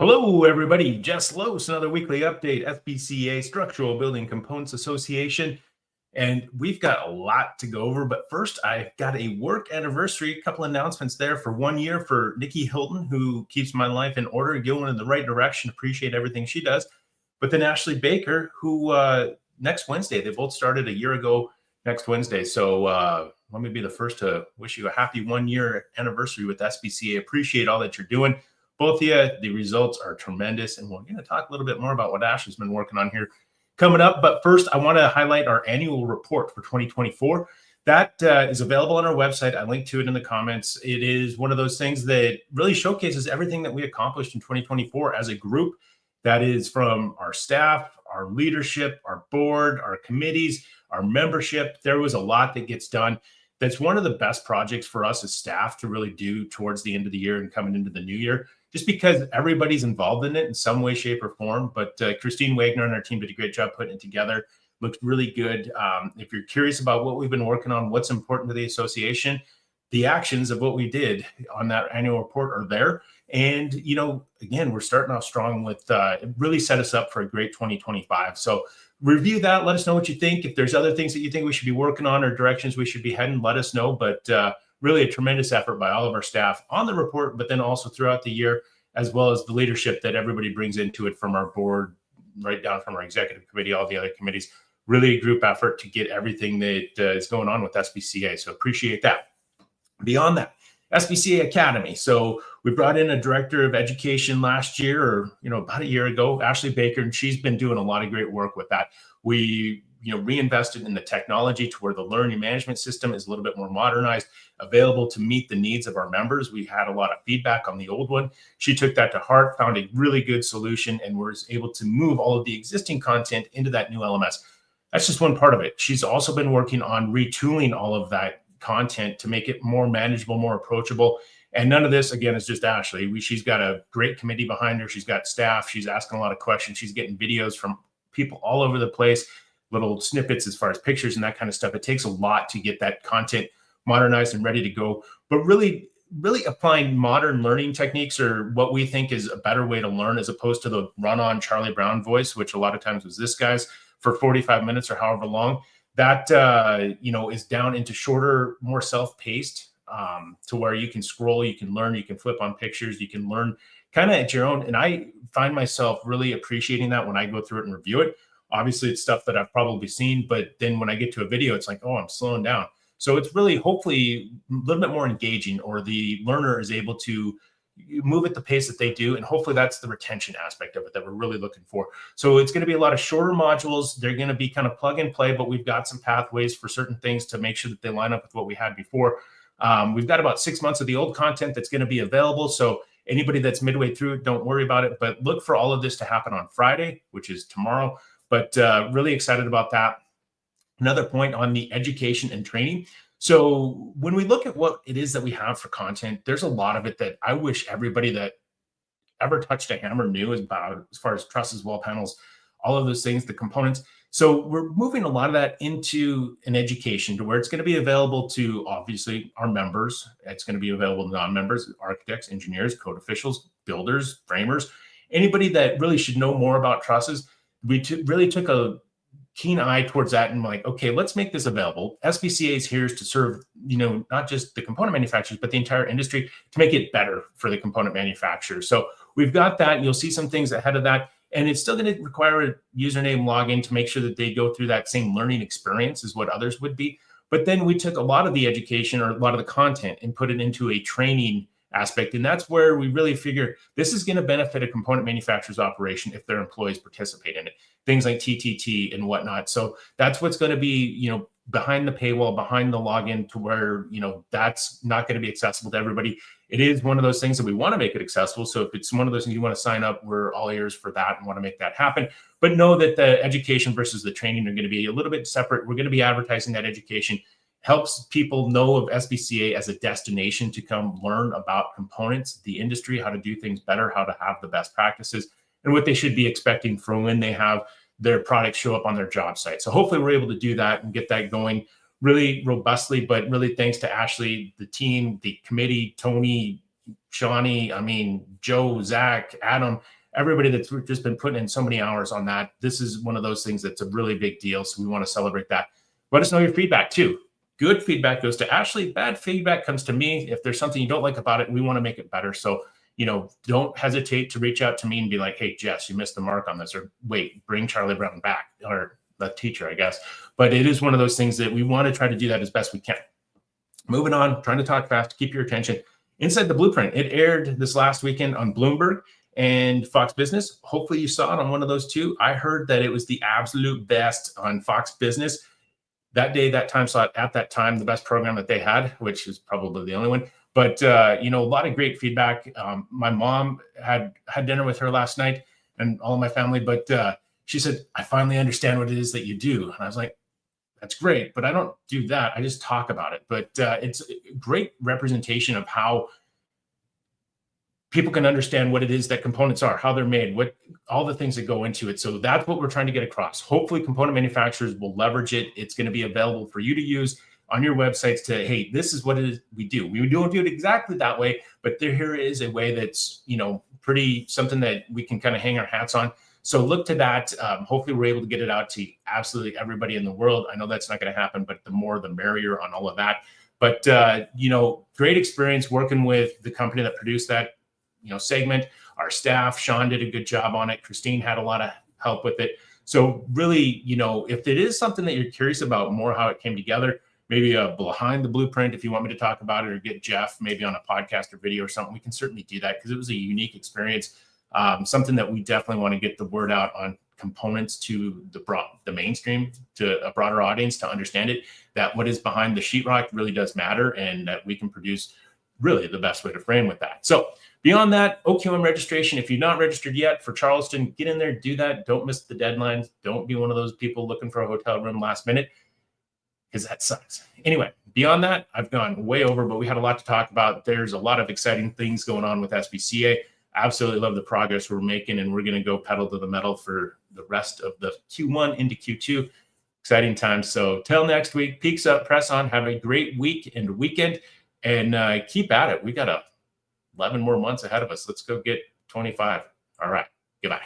Hello, everybody. Jess Lohse, another weekly update, SBCA, Structural Building Components Association. And we've got a lot to go over. But first, I've got a work anniversary, a couple announcements there for 1 year for Nikki Hilton, who keeps my life in order, going in the right direction. Appreciate everything she does. But then Ashley Baker, who next Wednesday, they both started a year ago next Wednesday. So let me be the first to wish you a happy 1 year anniversary with SBCA. Appreciate all that you're doing. Both of you, the results are tremendous. And we're going to talk a little bit more about what Ashley's been working on here coming up. But first, I want to highlight our annual report for 2024. That is available on our website. I linked to it in the comments. It is one of those things that really showcases everything that we accomplished in 2024 as a group. That is from our staff, our leadership, our board, our committees, our membership. There was a lot that gets done. That's one of the best projects for us as staff to really do towards the end of the year and coming into the new year, just because everybody's involved in it in some way, shape, or form. But Christine Wagner and our team did a great job putting it together. Looked really good. If you're curious about what we've been working on, what's important to the association, the actions of what we did on that annual report are there. And, again, we're starting off strong with it really set us up for a great 2025. So review that. Let us know what you think. If there's other things that you think we should be working on or directions we should be heading, let us know. But really a tremendous effort by all of our staff on the report, but then also throughout the year, as well as the leadership that everybody brings into it from our board, right down from our executive committee, all the other committees. Really a group effort to get everything that is going on with SBCA. So appreciate that. Beyond that, SBCA Academy. So we brought in a director of education last year, or about a year ago, Ashley Baker, and she's been doing a lot of great work with that. We reinvested in the technology to where the learning management system is a little bit more modernized, available to meet the needs of our members. We had a lot of feedback on the old one. She took that to heart, found a really good solution, and was able to move all of the existing content into that new LMS. That's just one part of it. She's also been working on retooling all of that content to make it more manageable, more approachable. And none of this, again, is just Ashley. She's got a great committee behind her. She's got staff. She's asking a lot of questions. She's getting videos from people all over the place, little snippets as far as pictures and that kind of stuff. It takes a lot to get that content modernized and ready to go. But really applying modern learning techniques, or what we think is a better way to learn, as opposed to the run-on Charlie Brown voice, which a lot of times was this guy's for 45 minutes or however long. That, is down into shorter, more self-paced, to where you can scroll, you can learn, you can flip on pictures, you can learn kind of at your own. And I find myself really appreciating that when I go through it and review it. Obviously, it's stuff that I've probably seen, but then when I get to a video, it's like, oh, I'm slowing down. So it's really hopefully a little bit more engaging, or the learner is able to move at the pace that they do. And hopefully that's the retention aspect of it that we're really looking for. So it's going to be a lot of shorter modules. They're going to be kind of plug and play, but we've got some pathways for certain things to make sure that they line up with what we had before. We've got about 6 months of the old content that's going to be available. So anybody that's midway through it, don't worry about it, but look for all of this to happen on Friday, which is tomorrow. But really excited about that. Another point on the education and training. So when we look at what it is that we have for content, there's a lot of it that I wish everybody that ever touched a hammer knew about, as far as trusses, wall panels, all of those things, the components. So we're moving a lot of that into an education to where it's going to be available to, obviously, our members. It's going to be available to non-members, architects, engineers, code officials, builders, framers, anybody that really should know more about trusses. We really took a keen eye towards that and like, okay, let's make this available. SBCA is here to serve, not just the component manufacturers, but the entire industry, to make it better for the component manufacturers. So we've got that. You'll see some things ahead of that. And it's still going to require a username login to make sure that they go through that same learning experience as what others would be. But then we took a lot of the education, or a lot of the content, and put it into a training aspect. And that's where we really figure this is going to benefit a component manufacturer's operation if their employees participate in it. Things like TTT and whatnot. So that's what's going to be, behind the paywall, behind the login, to where, that's not going to be accessible to everybody. It is one of those things that we want to make it accessible. So if it's one of those things you want to sign up, we're all ears for that and want to make that happen. But know that the education versus the training are going to be a little bit separate. We're going to be advertising that education. Helps people know of SBCA as a destination to come learn about components, the industry, how to do things better, how to have the best practices, and what they should be expecting from when they have their products show up on their job site. So hopefully we're able to do that and get that going really robustly. But really thanks to Ashley, the team, the committee, Tony, Shawnee, I mean, Joe, Zach, Adam, everybody that's just been putting in so many hours on that. This is one of those things that's a really big deal. So we want to celebrate that. Let us know your feedback too. Good feedback goes to Ashley. Bad feedback comes to me. If there's something you don't like about it, we want to make it better. So, don't hesitate to reach out to me and be like, hey, Jess, you missed the mark on this, or wait, bring Charlie Brown back, or the teacher, I guess. But it is one of those things that we want to try to do that as best we can. Moving on, trying to talk fast, keep your attention. Inside the Blueprint, it aired this last weekend on Bloomberg and Fox Business. Hopefully you saw it on one of those two. I heard that it was the absolute best on Fox Business. That day, that time slot, at that time, the best program that they had, which is probably the only one. But, a lot of great feedback. My mom had dinner with her last night and all of my family, but she said, I finally understand what it is that you do. And I was like, that's great, but I don't do that. I just talk about it. But it's a great representation of how people can understand what it is that components are, how they're made, what all the things that go into it. So that's what we're trying to get across. Hopefully component manufacturers will leverage it. It's going to be available for you to use on your websites to, hey, this is what it is we do. We don't do it exactly that way, but here is a way that's, pretty something that we can kind of hang our hats on. So look to that. Hopefully we're able to get it out to absolutely everybody in the world. I know that's not going to happen, but the more, the merrier on all of that. But, great experience working with the company that produced that, segment. Our staff, Sean did a good job on it. Christine had a lot of help with it. So really, if it is something that you're curious about more, how it came together, maybe behind the blueprint, if you want me to talk about it, or get Jeff maybe on a podcast or video or something, we can certainly do that, because it was a unique experience. Something that we definitely want to get the word out on components to the mainstream, to a broader audience, to understand it, that what is behind the sheetrock really does matter, and that we can produce really the best way to frame with that. So beyond that, OQM registration, if you're not registered yet for Charleston, get in there, do that. Don't miss the deadlines. Don't be one of those people looking for a hotel room last minute, because that sucks. Anyway, beyond that, I've gone way over, but we had a lot to talk about. There's a lot of exciting things going on with SBCA. Absolutely love the progress we're making, and we're going to go pedal to the metal for the rest of the Q1 into Q2. Exciting times. So till next week, peaks up, press on, have a great week and weekend, and keep at it. We got 11 more months ahead of us. Let's go get 25. All right. Goodbye.